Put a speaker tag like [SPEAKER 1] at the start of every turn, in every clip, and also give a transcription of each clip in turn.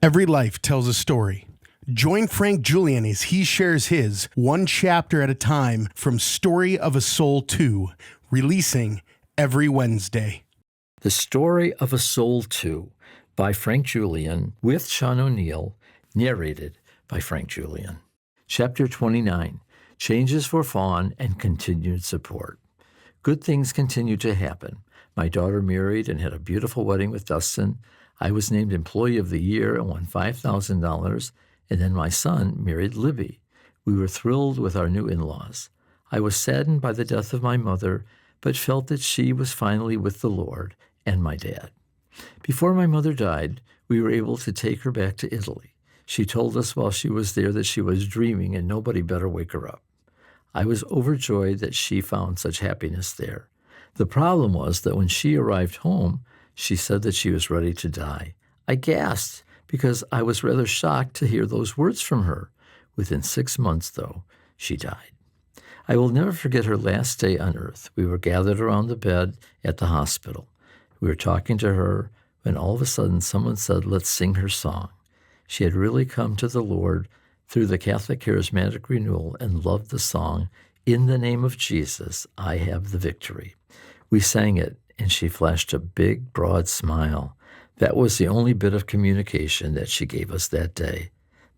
[SPEAKER 1] Every life tells a story. Join Frank Julian as he shares his one chapter at a time from Story of a Soul 2, releasing every Wednesday.
[SPEAKER 2] The Story of a Soul 2 by Frank Julian with Sean O'Neill, narrated by Frank Julian. Chapter 29, Changes for Fawn and Continued Support. Good things continue to happen. My daughter married and had a beautiful wedding with Dustin. I was named Employee of the Year and won $5,000, and then my son married Libby. We were thrilled with our new in-laws. I was saddened by the death of my mother, but felt that she was finally with the Lord and my dad. Before my mother died, we were able to take her back to Italy. She told us while she was there that she was dreaming and nobody better wake her up. I was overjoyed that she found such happiness there. The problem was that when she arrived home, she said that she was ready to die. I gasped because I was rather shocked to hear those words from her. Within 6 months, though, she died. I will never forget her last day on earth. We were gathered around the bed at the hospital. We were talking to her when all of a sudden someone said, "Let's sing her song." She had really come to the Lord through the Catholic Charismatic Renewal and loved the song, "In the Name of Jesus, I Have the Victory." We sang it, and she flashed a big, broad smile. That was the only bit of communication that she gave us that day.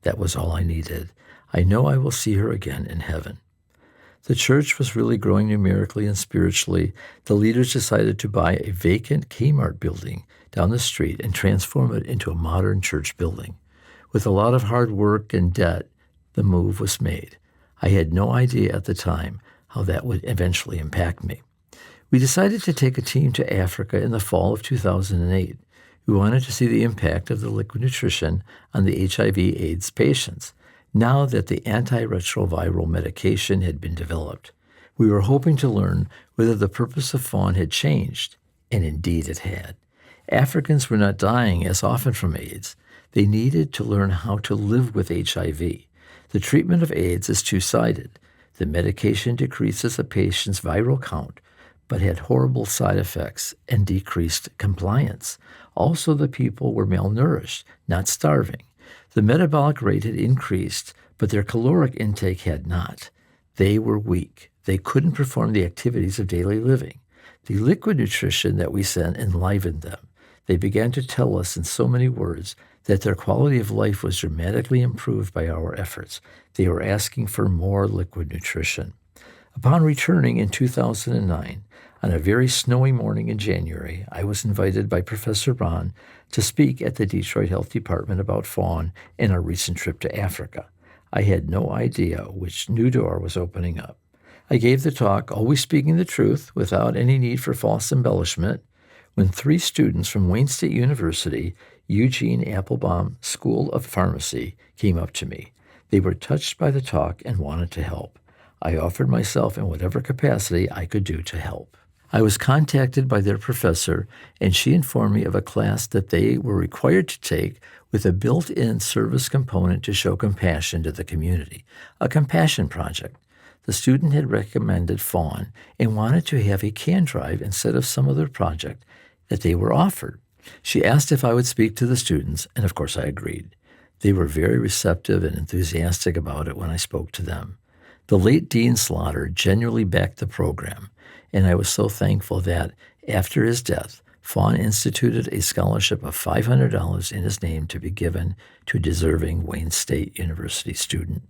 [SPEAKER 2] That was all I needed. I know I will see her again in heaven. The church was really growing numerically and spiritually. The leaders decided to buy a vacant Kmart building down the street and transform it into a modern church building. With a lot of hard work and debt, the move was made. I had no idea at the time how that would eventually impact me. We decided to take a team to Africa in the fall of 2008. We wanted to see the impact of the liquid nutrition on the HIV/AIDS patients, now that the antiretroviral medication had been developed. We were hoping to learn whether the purpose of Fawn had changed, and indeed it had. Africans were not dying as often from AIDS. They needed to learn how to live with HIV. The treatment of AIDS is two-sided. The medication decreases a patient's viral count, but had horrible side effects and decreased compliance. Also, the people were malnourished, not starving. The metabolic rate had increased, but their caloric intake had not. They were weak. They couldn't perform the activities of daily living. The liquid nutrition that we sent enlivened them. They began to tell us in so many words that their quality of life was dramatically improved by our efforts. They were asking for more liquid nutrition. Upon returning in 2009, on a very snowy morning in January, I was invited by Professor Ron to speak at the Detroit Health Department about Fawn and our recent trip to Africa. I had no idea which new door was opening up. I gave the talk, always speaking the truth without any need for false embellishment, when 3 students from Wayne State University, Eugene Applebaum School of Pharmacy, came up to me. They were touched by the talk and wanted to help. I offered myself in whatever capacity I could do to help. I was contacted by their professor, and she informed me of a class that they were required to take with a built-in service component to show compassion to the community, a compassion project. The student had recommended Fawn and wanted to have a can drive instead of some other project that they were offered. She asked if I would speak to the students, and of course I agreed. They were very receptive and enthusiastic about it when I spoke to them. The late Dean Slaughter genuinely backed the program, and I was so thankful that, after his death, Fawn instituted a scholarship of $500 in his name to be given to a deserving Wayne State University student.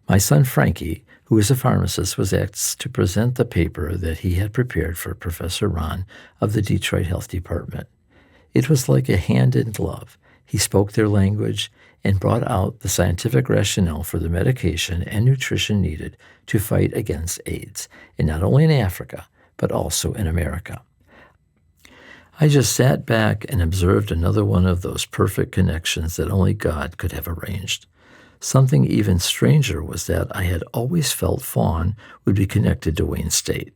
[SPEAKER 2] My son Frankie, who is a pharmacist, was asked to present the paper that he had prepared for Professor Ron of the Detroit Health Department. It was like a hand in glove. He spoke their language and brought out the scientific rationale for the medication and nutrition needed to fight against AIDS, and not only in Africa, but also in America. I just sat back and observed another one of those perfect connections that only God could have arranged. Something even stranger was that I had always felt Fawn would be connected to Wayne State.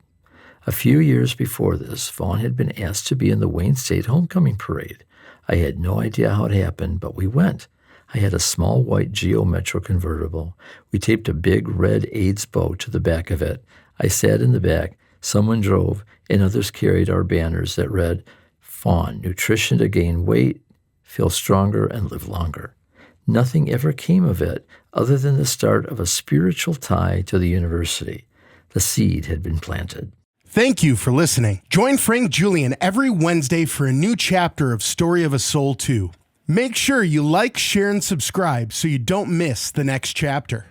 [SPEAKER 2] A few years before this, Fawn had been asked to be in the Wayne State homecoming parade. I had no idea how it happened, but we went. I had a small white Geo Metro convertible. We taped a big red AIDS bow to the back of it. I sat in the back. Someone drove, and others carried our banners that read, "Fawn, nutrition to gain weight, feel stronger, and live longer. Nothing ever came of it other than the start of a spiritual tie to the university. The seed had been planted.
[SPEAKER 1] Thank you for listening. Join Frank Julian every Wednesday for a new chapter of Story of a Soul 2. Make sure you like, share, and subscribe so you don't miss the next chapter.